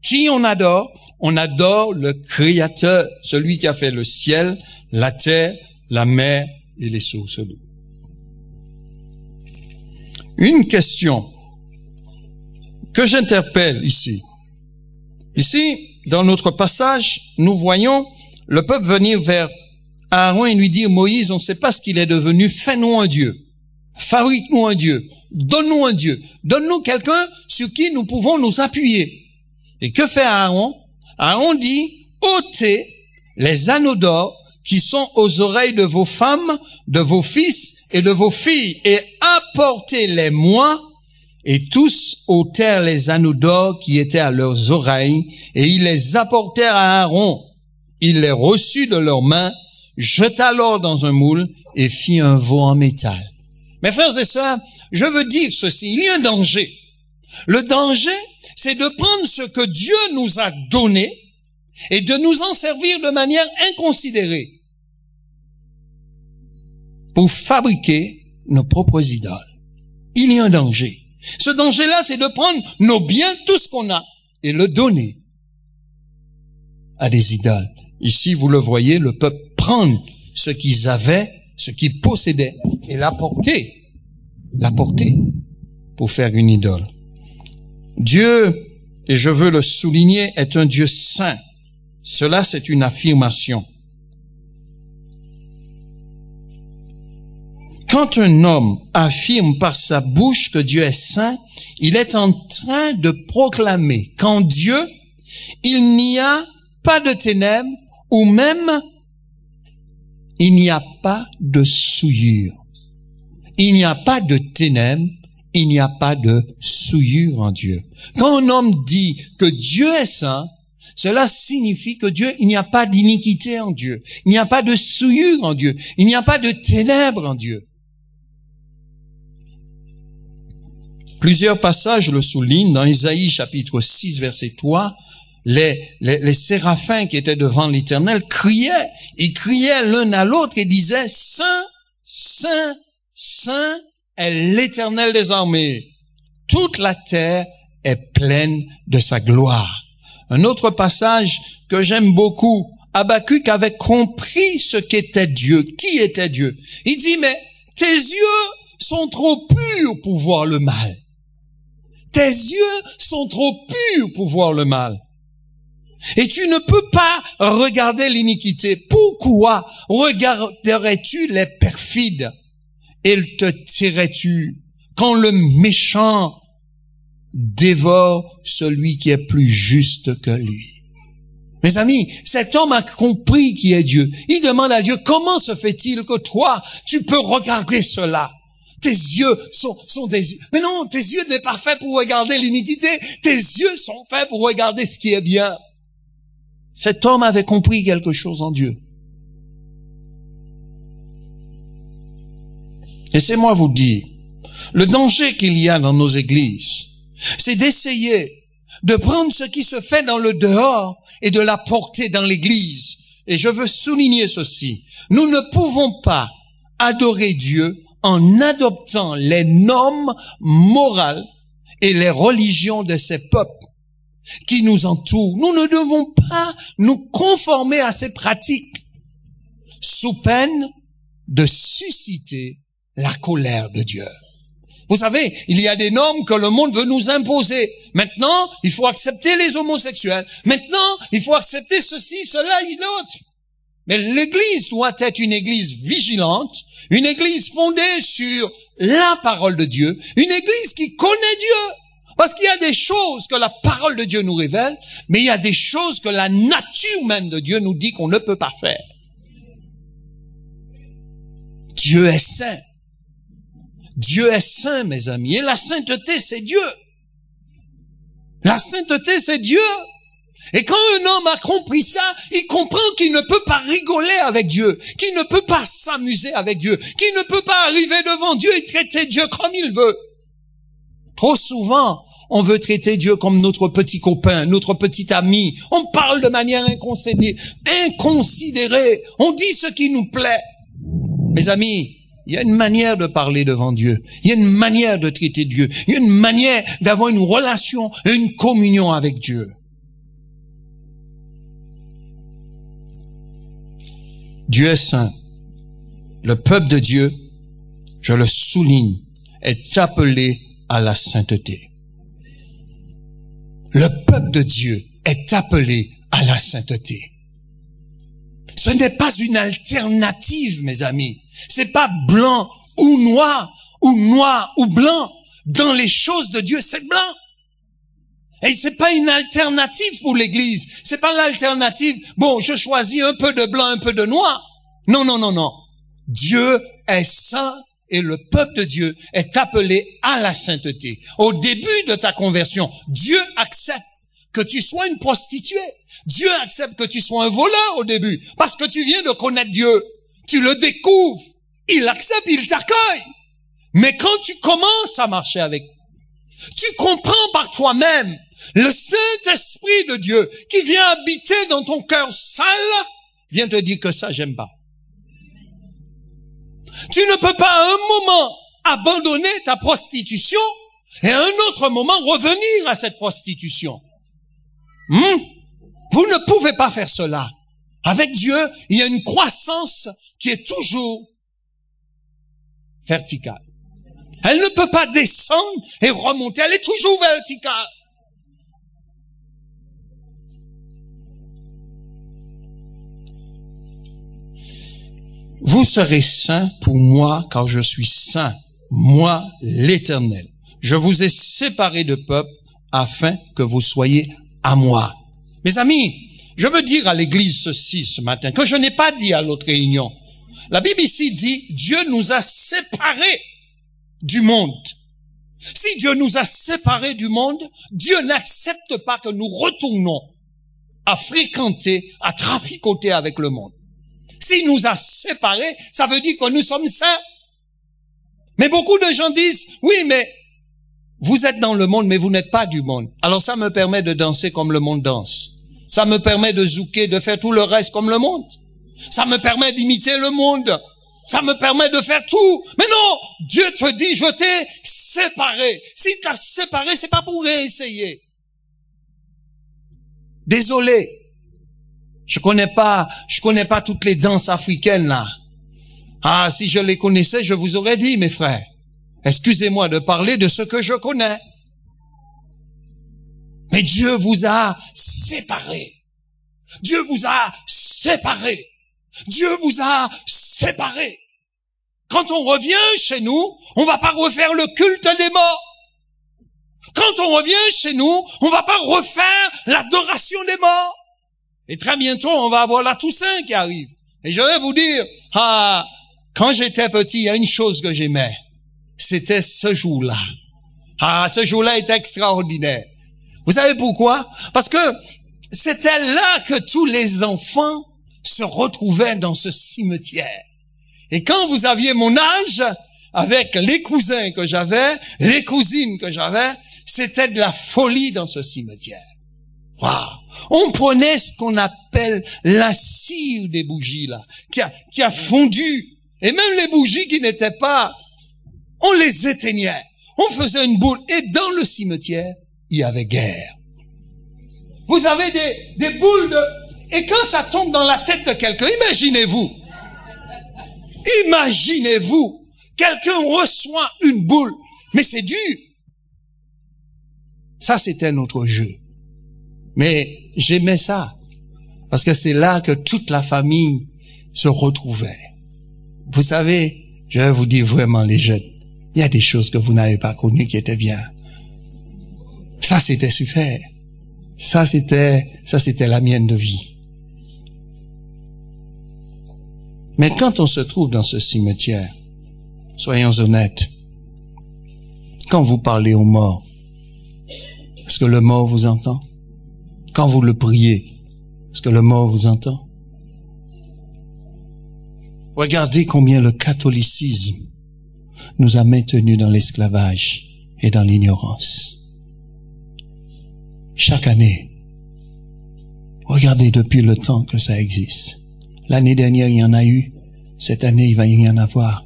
Qui on adore? On adore le Créateur, celui qui a fait le ciel, la terre, la mer et les sources d'eau. Une question que j'interpelle ici. Ici, dans notre passage, nous voyons le peuple venir vers Aaron et lui dire, Moïse, on ne sait pas ce qu'il est devenu, fais-nous un Dieu. Fabrique-nous un Dieu. Donne-nous un Dieu. Donne-nous quelqu'un sur qui nous pouvons nous appuyer. Et que fait Aaron? Aaron dit, ôtez les anneaux d'or qui sont aux oreilles de vos femmes, de vos fils et de vos filles, et apportez-les-moi. Et tous ôtèrent les anneaux d'or qui étaient à leurs oreilles, et ils les apportèrent à Aaron. Il les reçut de leurs mains, jeta l'or dans un moule, et fit un veau en métal. Mes frères et sœurs, je veux dire ceci, il y a un danger. Le danger, c'est de prendre ce que Dieu nous a donné et de nous en servir de manière inconsidérée pour fabriquer nos propres idoles. Il y a un danger. Ce danger-là, c'est de prendre nos biens, tout ce qu'on a, et le donner à des idoles. Ici, vous le voyez, le peuple prend ce qu'ils avaient, ce qu'ils possédaient, et l'apporter pour faire une idole. Dieu, et je veux le souligner, est un Dieu saint. Cela, c'est une affirmation. Quand un homme affirme par sa bouche que Dieu est saint, il est en train de proclamer qu'en Dieu, il n'y a pas de ténèbres ou même il n'y a pas de souillure. Il n'y a pas de ténèbres, il n'y a pas de souillure en Dieu. Quand un homme dit que Dieu est saint, cela signifie que Dieu, il n'y a pas d'iniquité en Dieu. Il n'y a pas de souillure en Dieu. Il n'y a pas de ténèbres en Dieu. Plusieurs passages le soulignent. Dans Isaïe chapitre 6 verset 3, les séraphins qui étaient devant l'Éternel criaient. Ils criaient l'un à l'autre et disaient, Saint, Saint, Saint est l'Éternel des armées. Toute la terre est pleine de sa gloire. Un autre passage que j'aime beaucoup, Habakkuk avait compris ce qu'était Dieu, qui était Dieu. Il dit, mais tes yeux sont trop purs pour voir le mal. Tes yeux sont trop purs pour voir le mal. Et tu ne peux pas regarder l'iniquité. Pourquoi regarderais-tu les perfides et te tairais-tu quand le méchant dévore celui qui est plus juste que lui? Mes amis, cet homme a compris qui est Dieu. Il demande à Dieu, comment se fait-il que toi, tu peux regarder cela? Tes yeux sont des yeux. Mais non, tes yeux n'est pas fait pour regarder l'iniquité. Tes yeux sont faits pour regarder ce qui est bien. Cet homme avait compris quelque chose en Dieu. Laissez-moi vous dire, le danger qu'il y a dans nos églises, c'est d'essayer de prendre ce qui se fait dans le dehors et de l'apporter dans l'église. Et je veux souligner ceci. Nous ne pouvons pas adorer Dieu en adoptant les normes morales et les religions de ces peuples qui nous entourent. Nous ne devons pas nous conformer à ces pratiques sous peine de susciter la colère de Dieu. Vous savez, il y a des normes que le monde veut nous imposer. Maintenant, il faut accepter les homosexuels. Maintenant, il faut accepter ceci, cela et l'autre. Mais l'église doit être une église vigilante, une église fondée sur la parole de Dieu, une église qui connaît Dieu. Parce qu'il y a des choses que la parole de Dieu nous révèle, mais il y a des choses que la nature même de Dieu nous dit qu'on ne peut pas faire. Dieu est saint. Dieu est saint, mes amis. Et la sainteté, c'est Dieu. La sainteté, c'est Dieu. Et quand un homme a compris ça, il comprend qu'il ne peut pas rigoler avec Dieu, qu'il ne peut pas s'amuser avec Dieu, qu'il ne peut pas arriver devant Dieu et traiter Dieu comme il veut. Trop souvent, on veut traiter Dieu comme notre petit copain, notre petit ami. On parle de manière inconsidérée. On dit ce qui nous plaît. Mes amis, il y a une manière de parler devant Dieu. Il y a une manière de traiter Dieu. Il y a une manière d'avoir une relation, une communion avec Dieu. Dieu est saint. Le peuple de Dieu, je le souligne, est appelé à la sainteté. Le peuple de Dieu est appelé à la sainteté. Ce n'est pas une alternative, mes amis. C'est pas blanc ou noir ou blanc. Dans les choses de Dieu, c'est blanc. Et c'est pas une alternative pour l'Église. C'est pas l'alternative. Bon, je choisis un peu de blanc, un peu de noir. Non, non, non, non. Dieu est saint et le peuple de Dieu est appelé à la sainteté. Au début de ta conversion, Dieu accepte que tu sois une prostituée. Dieu accepte que tu sois un voleur au début, parce que tu viens de connaître Dieu. Tu le découvres. Il accepte, il t'accueille. Mais quand tu commences à marcher avec, tu comprends par toi-même le Saint-Esprit de Dieu qui vient habiter dans ton cœur sale, vient te dire que ça, j'aime pas. Tu ne peux pas à un moment abandonner ta prostitution et à un autre moment revenir à cette prostitution. Vous ne pouvez pas faire cela. Avec Dieu, il y a une croissance qui est toujours verticale. Elle ne peut pas descendre et remonter. Elle est toujours verticale. Vous serez saints pour moi, car je suis saint, moi l'Éternel. Je vous ai séparés de peuple afin que vous soyez à moi. Mes amis, je veux dire à l'Église ceci ce matin, que je n'ai pas dit à l'autre réunion. La Bible ici dit, Dieu nous a séparés du monde. Si Dieu nous a séparés du monde, Dieu n'accepte pas que nous retournons à fréquenter, à traficoter avec le monde. S'il nous a séparés, ça veut dire que nous sommes saints. Mais beaucoup de gens disent, oui, mais vous êtes dans le monde, mais vous n'êtes pas du monde. Alors ça me permet de danser comme le monde danse. Ça me permet de zouker, de faire tout le reste comme le monde. Ça me permet d'imiter le monde. Ça me permet de faire tout. Mais non, Dieu te dit, je t'ai séparé. S'il t'a séparé, c'est pas pour réessayer. Désolé. Je connais pas toutes les danses africaines, là. Ah, si je les connaissais, je vous aurais dit, mes frères. Excusez-moi de parler de ce que je connais. Mais Dieu vous a séparés. Dieu vous a séparés. Dieu vous a séparés. Quand on revient chez nous, on va pas refaire le culte des morts. Quand on revient chez nous, on va pas refaire l'adoration des morts. Et très bientôt, on va avoir la Toussaint qui arrive. Et je vais vous dire, quand j'étais petit, il y a une chose que j'aimais. C'était ce jour-là. Ce jour-là était extraordinaire. Vous savez pourquoi? Parce que c'était là que tous les enfants se retrouvaient dans ce cimetière. Et quand vous aviez mon âge, avec les cousins que j'avais, les cousines que j'avais, c'était de la folie dans ce cimetière. Waouh! On prenait ce qu'on appelle la cire des bougies, là, qui a fondu. Et même les bougies qui n'étaient pas, on les éteignait. On faisait une boule. Et dans le cimetière, il y avait guerre. Vous avez des boules de... Et quand ça tombe dans la tête de quelqu'un, imaginez-vous, quelqu'un reçoit une boule. Mais c'est dur. Ça, c'était notre jeu. Mais j'aimais ça. Parce que c'est là que toute la famille se retrouvait. Vous savez, je vais vous dire vraiment les jeunes, il y a des choses que vous n'avez pas connues qui étaient bien. Ça, c'était super. Ça, c'était la mienne de vie. Mais quand on se trouve dans ce cimetière, soyons honnêtes, quand vous parlez aux morts, est-ce que le mort vous entend? Quand vous le priez, est-ce que le mort vous entend? Regardez combien le catholicisme nous a maintenus dans l'esclavage et dans l'ignorance. Chaque année, regardez depuis le temps que ça existe. L'année dernière, il y en a eu. Cette année, il va y en avoir.